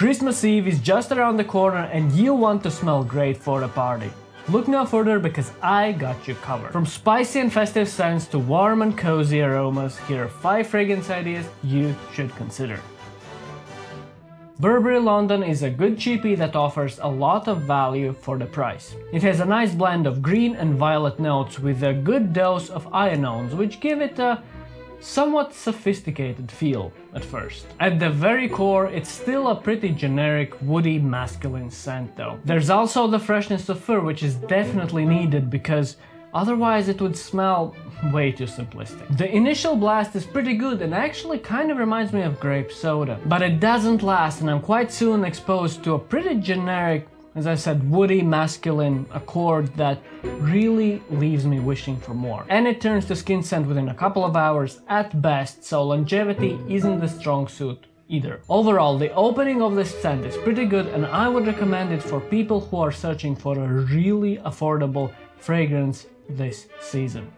Christmas Eve is just around the corner and you want to smell great for the party. Look no further because I got you covered. From spicy and festive scents to warm and cozy aromas, here are 5 fragrance ideas you should consider. Burberry London is a good cheapie that offers a lot of value for the price. It has a nice blend of green and violet notes with a good dose of ionones, which give it a somewhat sophisticated feel at first. At the very core, it's still a pretty generic, woody, masculine scent though. There's also the freshness of fur, which is definitely needed because otherwise it would smell way too simplistic. The initial blast is pretty good and actually kind of reminds me of grape soda, but it doesn't last and I'm quite soon exposed to a pretty generic, as I said, woody, masculine accord that really leaves me wishing for more. And it turns to skin scent within a couple of hours at best, so longevity isn't the strong suit either. Overall, the opening of this scent is pretty good and I would recommend it for people who are searching for a really affordable fragrance this season.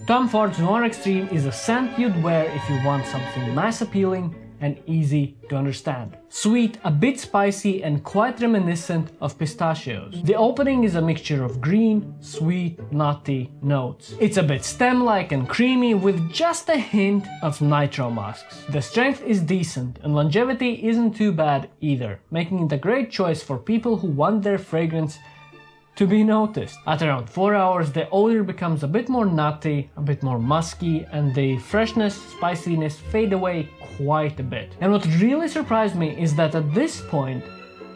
Tom Ford's Noir Extreme is a scent you'd wear if you want something mass appealing and easy to understand. Sweet, a bit spicy and quite reminiscent of pistachios. The opening is a mixture of green, sweet, nutty notes. It's a bit stem-like and creamy with just a hint of nitro musks. The strength is decent and longevity isn't too bad either, making it a great choice for people who want their fragrance to be noticed. At around 4 hours, the odor becomes a bit more nutty, a bit more musky, and the freshness, spiciness fade away quite a bit. And what really surprised me is that at this point,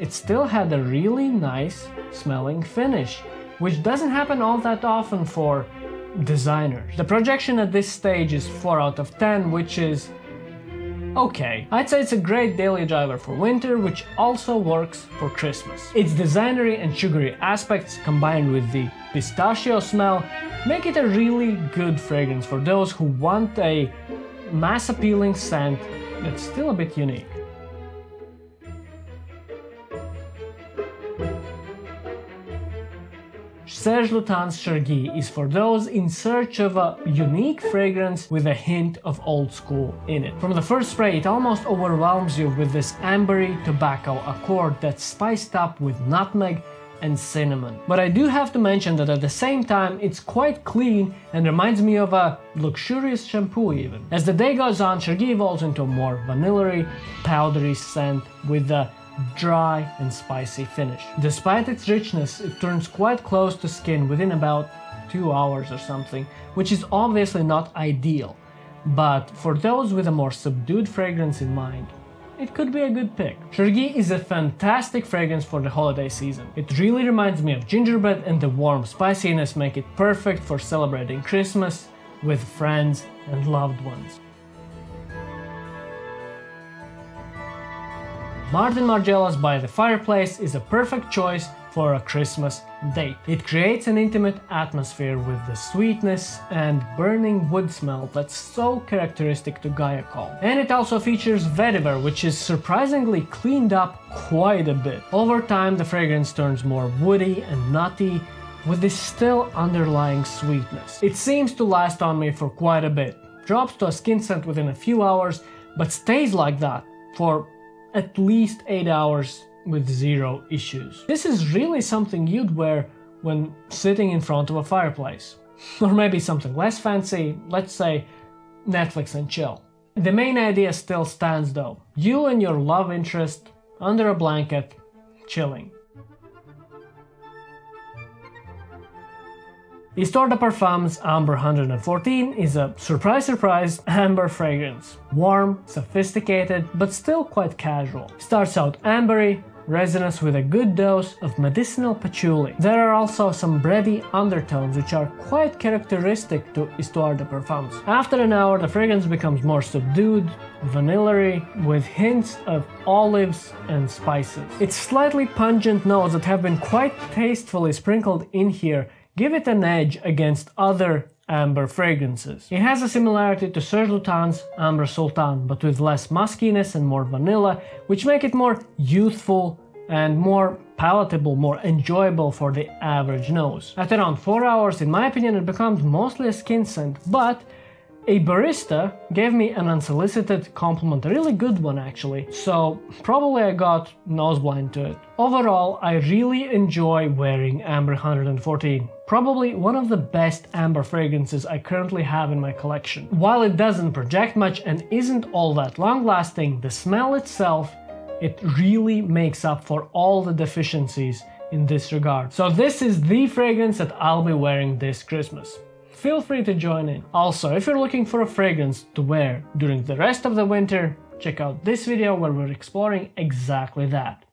it still had a really nice smelling finish, which doesn't happen all that often for designers. The projection at this stage is 4 out of 10, which is okay. I'd say it's a great daily driver for winter, which also works for Christmas. Its designery and sugary aspects combined with the pistachio smell make it a really good fragrance for those who want a mass appealing scent that's still a bit unique. Serge Lutens Chergui is for those in search of a unique fragrance with a hint of old school in it. From the first spray, it almost overwhelms you with this ambery tobacco accord that's spiced up with nutmeg and cinnamon. But I do have to mention that at the same time, it's quite clean and reminds me of a luxurious shampoo even. As the day goes on, Chergui evolves into a more vanilla-y, powdery scent with a dry and spicy finish. Despite its richness, it turns quite close to skin within about 2 hours or something, which is obviously not ideal, but for those with a more subdued fragrance in mind, it could be a good pick. Chergui is a fantastic fragrance for the holiday season. It really reminds me of gingerbread and the warm spiciness make it perfect for celebrating Christmas with friends and loved ones. Margiela's By The Fireplace is a perfect choice for a Christmas date. It creates an intimate atmosphere with the sweetness and burning wood smell that's so characteristic to Guaiacol. And it also features vetiver, which is surprisingly cleaned up quite a bit. Over time, the fragrance turns more woody and nutty with this still underlying sweetness. It seems to last on me for quite a bit. Drops to a skin scent within a few hours, but stays like that for at least 8 hours with 0 issues. This is really something you'd wear when sitting in front of a fireplace. Or maybe something less fancy, let's say Netflix and chill. The main idea still stands though. You and your love interest under a blanket, chilling. Histoires De Parfums Ambre 114 is a surprise amber fragrance. Warm, sophisticated, but still quite casual. Starts out ambery, resinous with a good dose of medicinal patchouli. There are also some bready undertones which are quite characteristic to Histoires De Parfums. After an hour, the fragrance becomes more subdued, vanilla-y, with hints of olives and spices. Its slightly pungent notes that have been quite tastefully sprinkled in here give it an edge against other amber fragrances. It has a similarity to Serge Lutens Ambre Sultan, but with less muskiness and more vanilla, which make it more youthful and more palatable, more enjoyable for the average nose. At around 4 hours, in my opinion, it becomes mostly a skin scent, but A barista gave me an unsolicited compliment, a really good one actually, so probably I got noseblind to it. Overall, I really enjoy wearing Amber 114. Probably one of the best amber fragrances I currently have in my collection. While it doesn't project much and isn't all that long-lasting, the smell itself, it really makes up for all the deficiencies in this regard. So this is the fragrance that I'll be wearing this Christmas. Feel free to join in. Also, if you're looking for a fragrance to wear during the rest of the winter, check out this video where we're exploring exactly that.